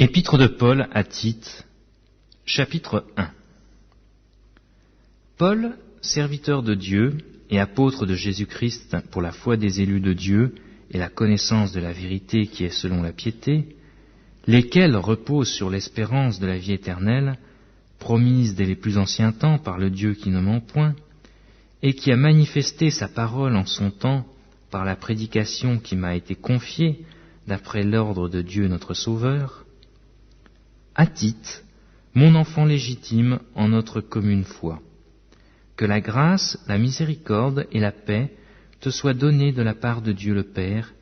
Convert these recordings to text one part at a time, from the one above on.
Épître de Paul à Tite, chapitre 1. Paul, serviteur de Dieu et apôtre de Jésus-Christ pour la foi des élus de Dieu et la connaissance de la vérité qui est selon la piété, lesquels reposent sur l'espérance de la vie éternelle, promise dès les plus anciens temps par le Dieu qui ne ment point, et qui a manifesté sa parole en son temps par la prédication qui m'a été confiée d'après l'ordre de Dieu notre Sauveur, à Tite, mon enfant légitime en notre commune foi. Que la grâce, la miséricorde et la paix te soient données de la part de Dieu le Père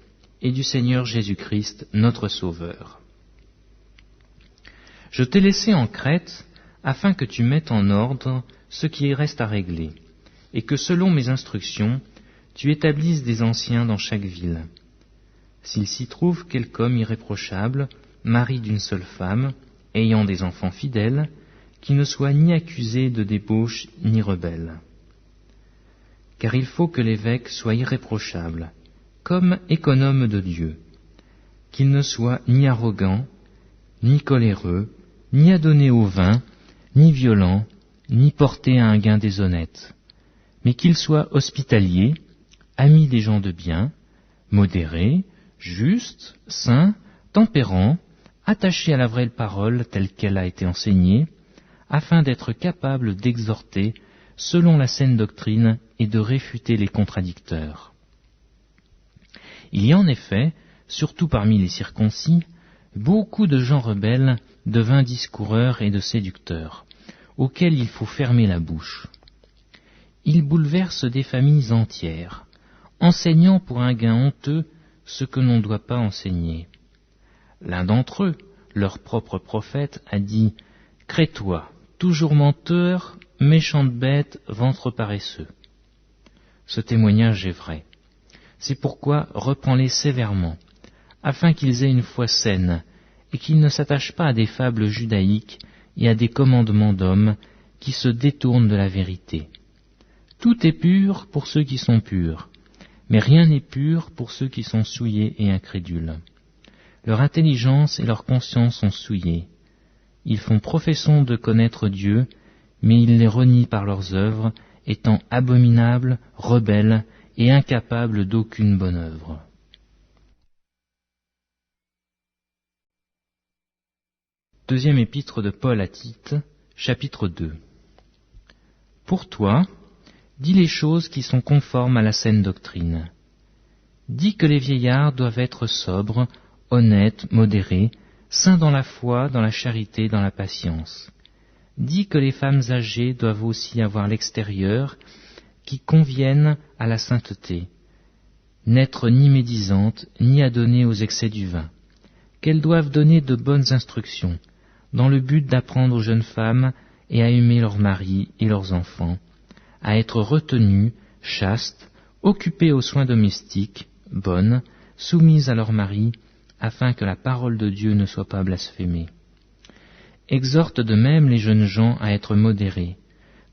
et du Seigneur Jésus-Christ, notre Sauveur. Je t'ai laissé en Crète afin que tu mettes en ordre ce qui y reste à régler, et que selon mes instructions, tu établisses des anciens dans chaque ville. S'il s'y trouve quelque homme irréprochable, mari d'une seule femme, ayant des enfants fidèles, qui ne soit ni accusé de débauche ni rebelle. Car il faut que l'évêque soit irréprochable, comme économe de Dieu, qu'il ne soit ni arrogant, ni coléreux, ni adonné au vin, ni violent, ni porté à un gain déshonnête, mais qu'il soit hospitalier, ami des gens de bien, modéré, juste, saint, tempérant, attaché à la vraie parole telle qu'elle a été enseignée, afin d'être capable d'exhorter selon la saine doctrine et de réfuter les contradicteurs. Il y a en effet, surtout parmi les circoncis, beaucoup de gens rebelles, de vains discoureurs et de séducteurs, auxquels il faut fermer la bouche. Ils bouleversent des familles entières, enseignant pour un gain honteux ce que l'on ne doit pas enseigner. L'un d'entre eux, leur propre prophète, a dit « Crétois, toujours menteur, méchante bête, ventre paresseux ». Ce témoignage est vrai. C'est pourquoi reprends-les sévèrement, afin qu'ils aient une foi saine, et qu'ils ne s'attachent pas à des fables judaïques et à des commandements d'hommes qui se détournent de la vérité. Tout est pur pour ceux qui sont purs, mais rien n'est pur pour ceux qui sont souillés et incrédules. Leur intelligence et leur conscience sont souillées. Ils font profession de connaître Dieu, mais ils les renient par leurs œuvres, étant abominables, rebelles et incapables d'aucune bonne œuvre. Deuxième épître de Paul à Tite, chapitre 2. Pour toi, dis les choses qui sont conformes à la saine doctrine. Dis que les vieillards doivent être sobres, honnêtes, modérés, saints dans la foi, dans la charité, dans la patience. Dis que les femmes âgées doivent aussi avoir l'extérieur qui convienne à la sainteté, n'être ni médisantes, ni adonnées aux excès du vin, qu'elles doivent donner de bonnes instructions, dans le but d'apprendre aux jeunes femmes et à aimer leurs maris et leurs enfants, à être retenues, chastes, occupées aux soins domestiques, bonnes, soumises à leurs maris, afin que la parole de Dieu ne soit pas blasphémée. Exhorte de même les jeunes gens à être modérés,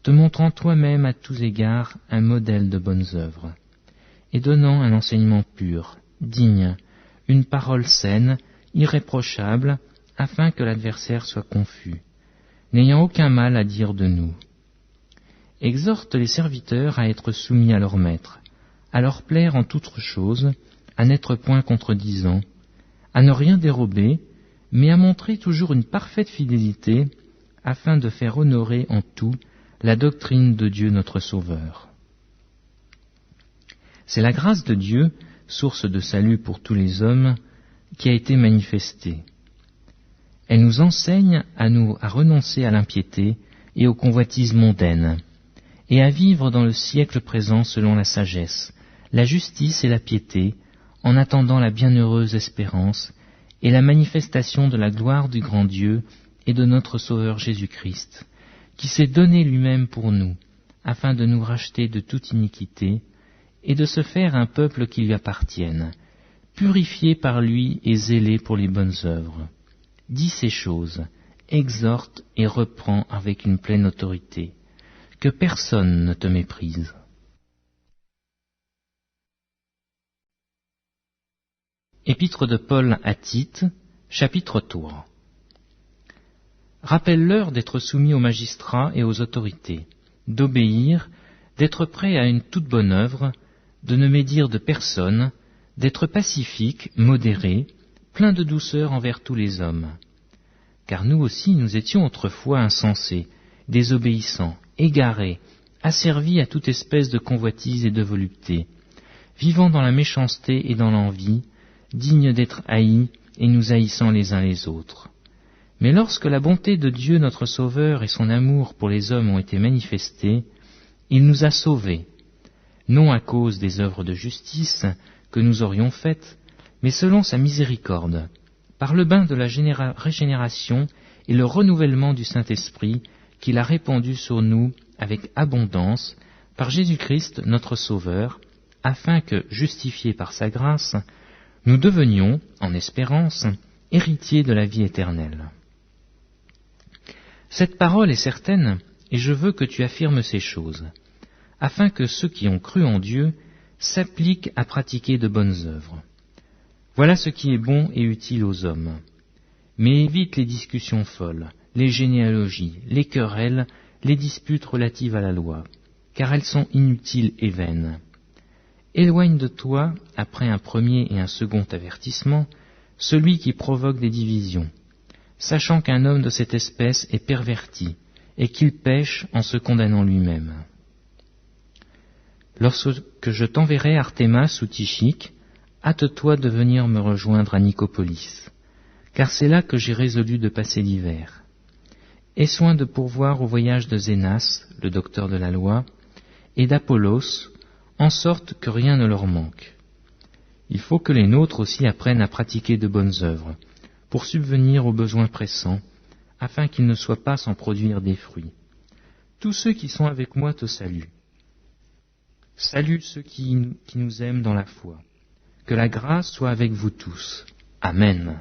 te montrant toi-même à tous égards un modèle de bonnes œuvres, et donnant un enseignement pur, digne, une parole saine, irréprochable, afin que l'adversaire soit confus, n'ayant aucun mal à dire de nous. Exhorte les serviteurs à être soumis à leur maître, à leur plaire en toutes choses, à n'être point contredisants, à ne rien dérober, mais à montrer toujours une parfaite fidélité, afin de faire honorer en tout la doctrine de Dieu notre Sauveur. C'est la grâce de Dieu, source de salut pour tous les hommes, qui a été manifestée. Elle nous enseigne à renoncer à l'impiété et aux convoitises mondaines, et à vivre dans le siècle présent selon la sagesse, la justice et la piété, en attendant la bienheureuse espérance et la manifestation de la gloire du grand Dieu et de notre Sauveur Jésus-Christ, qui s'est donné lui-même pour nous, afin de nous racheter de toute iniquité et de se faire un peuple qui lui appartienne, purifié par lui et zélé pour les bonnes œuvres. Dis ces choses, exhorte et reprends avec une pleine autorité, que personne ne te méprise. Épître de Paul à Tite, chapitre 3. Rappelle-leur d'être soumis aux magistrats et aux autorités, d'obéir, d'être prêts à une toute bonne œuvre, de ne médire de personne, d'être pacifiques, modérés, pleins de douceur envers tous les hommes. Car nous aussi nous étions autrefois insensés, désobéissants, égarés, asservis à toute espèce de convoitise et de volupté, vivant dans la méchanceté et dans l'envie, dignes d'être haïs et nous haïssant les uns les autres. Mais lorsque la bonté de Dieu notre Sauveur et son amour pour les hommes ont été manifestés, il nous a sauvés, non à cause des œuvres de justice que nous aurions faites, mais selon sa miséricorde, par le bain de la régénération et le renouvellement du Saint-Esprit qu'il a répandu sur nous avec abondance par Jésus-Christ notre Sauveur, afin que, justifiés par sa grâce, nous devenions, en espérance, héritiers de la vie éternelle. Cette parole est certaine, et je veux que tu affirmes ces choses, afin que ceux qui ont cru en Dieu s'appliquent à pratiquer de bonnes œuvres. Voilà ce qui est bon et utile aux hommes. Mais évite les discussions folles, les généalogies, les querelles, les disputes relatives à la loi, car elles sont inutiles et vaines. Éloigne de toi, après un premier et un second avertissement, celui qui provoque des divisions, sachant qu'un homme de cette espèce est perverti, et qu'il pêche en se condamnant lui-même. Lorsque je t'enverrai Artémas ou Tychique, hâte-toi de venir me rejoindre à Nicopolis, car c'est là que j'ai résolu de passer l'hiver. Aie soin de pourvoir au voyage de Zénas, le docteur de la loi, et d'Apollos, en sorte que rien ne leur manque. Il faut que les nôtres aussi apprennent à pratiquer de bonnes œuvres, pour subvenir aux besoins pressants, afin qu'ils ne soient pas sans produire des fruits. Tous ceux qui sont avec moi te saluent. Salue ceux qui nous aiment dans la foi. Que la grâce soit avec vous tous. Amen.